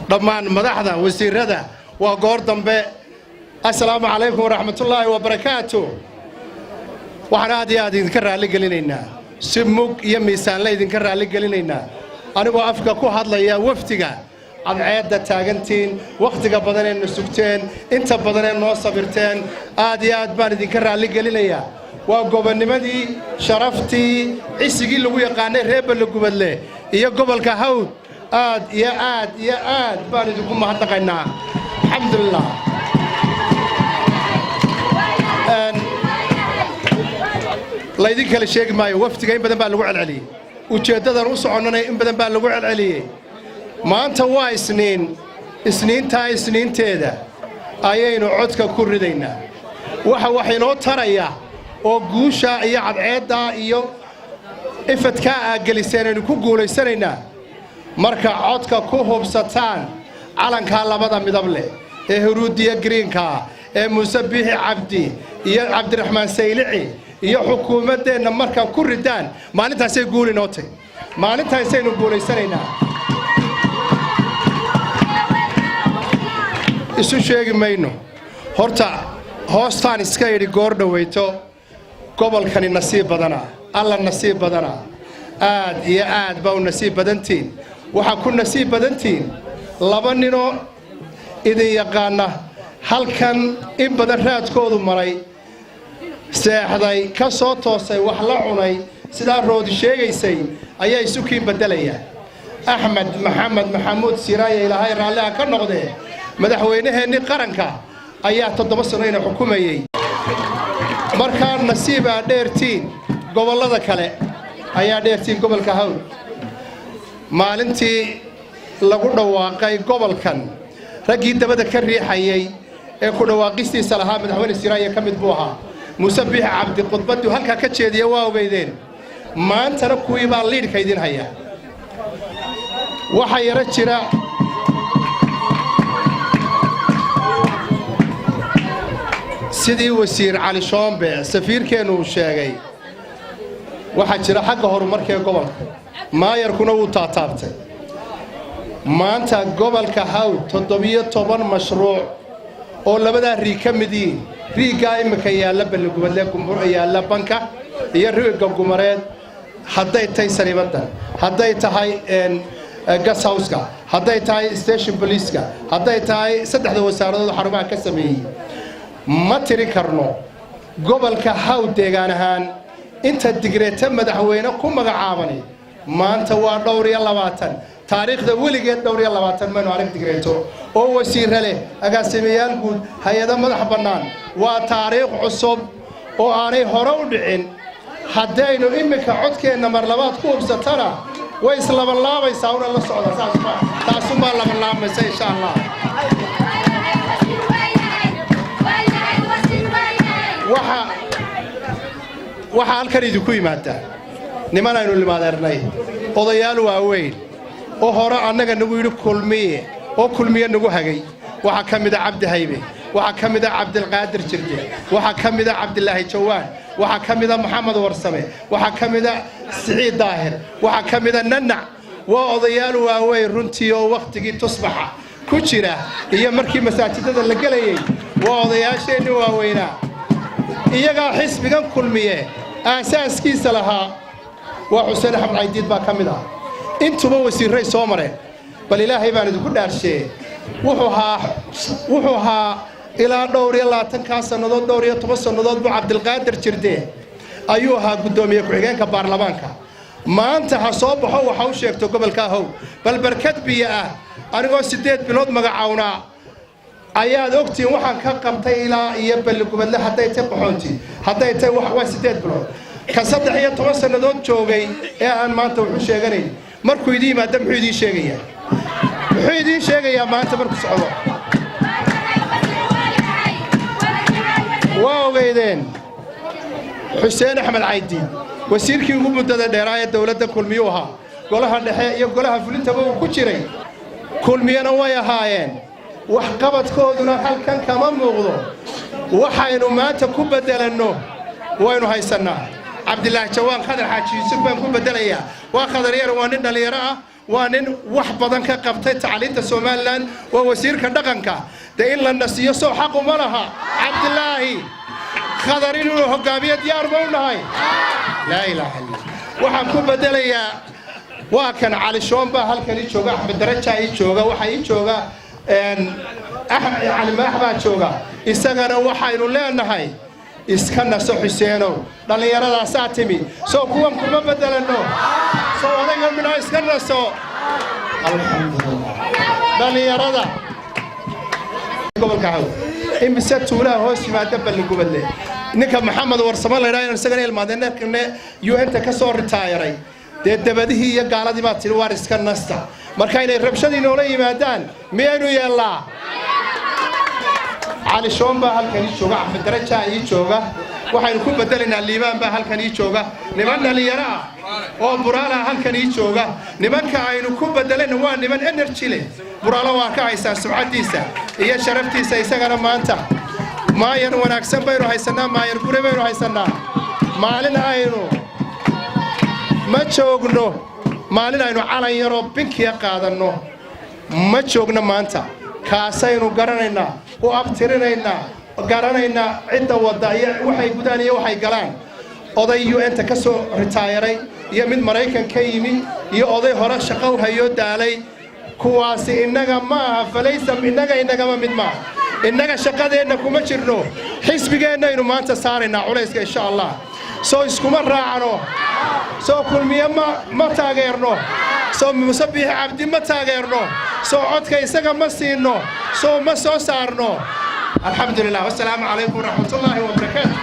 dhammaan madaxda wasiirada waa goor dambe assalaamu calaykum waraxmatullaahi wabarakaatuh waxaan aad iyo aad idinka raali gelinaynaa si mug iyo miisaan la idinka raali gelinaynaa anigoo afka ku hadlaya waftiga cadceedda taagantiin wakhtiga badan ee sugteen inta badan ee noo sabirteen aad iyo aad baan idinka raali gelinayaa waa gobonnimadii sharaftii cisigii lagu yaqaanay reer Balgubadle iyo gobolka Hawd aad iyo aad iyo aad baan idinku mahadnaqaynaa alxamdulillah laydin kala sheegi maayo waftiga in badan baa lagu celceliyay ujeedadan u soconanay in badan baa lagu celceliyay maanta waa isniinteeda ayaynu codka ku ridaynaa waxa inoo taraya oo guusha iyo cadceedda iyo ifadka geliseen aynu ku guulaysanaynaa marka codka ku hubsataan calanka labada midab leh ee huruudiya greenka ee Muuse Biixi Cabdi iyo Cabdiraxmaan Saylici iyo xukuumaddeena marka ku ridaan maalintaasay guulinootay maalintaasaynu guulaysanaynaa isu sheegi mayno horta hoostaan iska yidhi goor dhaweyto gobolkani nasiib badana alla nasiib badana aad iyo aad baa u nasiib badantiin waxa ku nasiib badantiin laba ninoo idin yaqaana halkan in badan raadkoodu maray seexday ka soo toosay wax la cunay sidaa roodi sheegaysay ayaa isu kiin bedelaya Axmed Maxamed Maxamuud Siraaye ilaahay raalliha ka noqdee madaxweynaheenni qaranka ayaa 7 sano ina xukumayay markaa nasiiba dheertiin gobolada kale ayaa dheertiin gobolka Hawd maalintii lagu dhawaaqay gobolkan ragii dabada ka riixayay ee ku dhawaaqistiisa lahaa madaxweyne Siraaye ka mid buu ahaa Muuse Biixi Cabdi khudbadu halka ka jeediya waa ogeydeen maantana kuwii baa liidhka idin haya waxa yara jira sidii wasiir Cali Shoombe safiirkeenu sheegay waxa jira xagga horumarka gobolka maayarkuna uu taataabtay maanta gobolka Hawd 17 mashruuc oo labada rii ka mid yihiin riiga imika yaala Balgubadle kumbur yaala banka iyo riiga gumareed hadday tahay sariibada hadday tahay gas house-ka hadday tahay station police-ka hadday tahay saddexda wasaaradood xarumaha ka sameeyay ma tiri karno gobolka Hawd deegaan ahaan inta digreeta madaxweyne ku magacaabanay maanta waa dhowr iyo 20 taariikhda weligeed dhowr iyo 20 maynu arag digreeto oo wasiir leh agaasimayaal guud hay'ado madax bannaan waa taariikh cusub oo aanay hore u dhicin haddaynu imika codkeena mar labaad ku hubsatana way islaba laabaysaa una la socda taas ma laba laabaysaa insha Allah waxa halkan idinku yimaada niman aynu limaadernay odayaal waaweyn oo hore annaga nagu yiri kulmiye nagu hagay waxa kamid ah Cabdi Haybe waxa kamid ah Cabdilqaadir Jirde waxa kamid ah Cabdilaahi Jawaan waxa kamid ah Maxamed Warsame waxa kamid ah Siciid Daahir waxa kamid ah Nanac waa odayaal waaweyn runtii oo waqtigii tusbaxa ku jira iyo markii masaajidada la galayay waa odayaasheenii waaweynaa iyaga xisbigan kulmiye aasaaskiisa lahaa waa Xuseen Axmed Caydiid baa kamid ah intuba wasiiray soo mareen bal ilaahay baan idinku dhaarshay wuxuu ahaa ilaa dhowr iyo 20 sanadood dhowr iyo 10 sanadood buu Cabdilqaadir Jirde ayuu ahaa gudoomiye ku-xigeenka baarlamaanka maanta ha soo baxo waxa uu sheegto gobolka Hawd bal barkad biyo ah anigoo 8 bilood magacaawna ayaad ogtiin waxaan ka qabtay ilaa iyo Balgubadle hadday tahay qaxoonti hadday tahay wax 8 bilood ka 13 sanadood joogay ee aan maanta wuxuu sheeganay markuu idin yimaado muxuu idin sheegayaa maanta markuu socdo waa ogeydeen Xuseen Axmed Caydiid wasiirkii ugu muddada dheeraa ee dawladda kulmiye ahaa golaha dhexe iyo golaha fulintaba uu ku jiray kulmiyana way ahaayeen wax qabadkooduna halkan kama muuqdo waxaynu maanta ku bedelanno waynu haysanaa Cabdilaahi Jawaan Khadar Xaaji Yuusuf baan ku bedelayaa waa Khadar yar waa nin dhalinyaro ah وانين وحبضن كقبتي تعليم سومالان ووزير كدقنكا ده إلا النسيو سو حق ملها عبد الله خضرين وهقابية ديار مونهاي لا إله إلا الله وحكم بدليا وكان علي شومبا هل كان يشوغا أحمد درجة يشوغا وحي يشوغا يعني ما أحبا يشوغا إستغانا وحي لنا هاي إسكنا سو حسينو لأن يرى ساتمي سو كوام كوما بدلنو سو هذا من إسكنا سو الحمد لله لأن يرى قبل كهو إن بسات ولا هو سما دبل قبل له إنك محمد ورسم الله راي نسجن المادة كنا يو أنت كسر رتايري ده هي قالت ما تلوار إسكنا نستا مركاين الربشة دي نولي مادان مينو يلا على شومبا هل كان يشوغا أحمد درجة يشوغا وحيكون بدلنا الليمان بهل كان يشوغا نمنا اللي يرى أو برالا هل كان يشوغا نمان كعينكم بدلنا هو نمان إنرتشيله برالا واقع إنسان سعاديسا هي شرفتيسا يسقنا ما أنت ما ينون أكسب بيرو هيسنا ما يركون بيرو هيسنا مالنا عينو ما تشوغنو مالنا عينو على يرو بك يا قادنو ما تشوغنا ما أنت كاسينو قرننا وأبترنا قرننا عدة وضعية وحي قدانية وحي قلان أضيو أنت كسو رتايري يمن مريكان كيمي يأضي هراء شقوها يود علي كواسي إنك ما فليس إنك ما مد ما إنك شقادي إنكم ما تشرنو حسبك إنه ما أنت صارنا عليك إن شاء الله سو إسكم الرعانو سو كل مية ما تغيرنو سو مسبح عبد ما تغيرنو سو عدك إسحاق ما سينو سو ما سو صارنو الحمد لله والسلام عليكم ورحمة الله وبركاته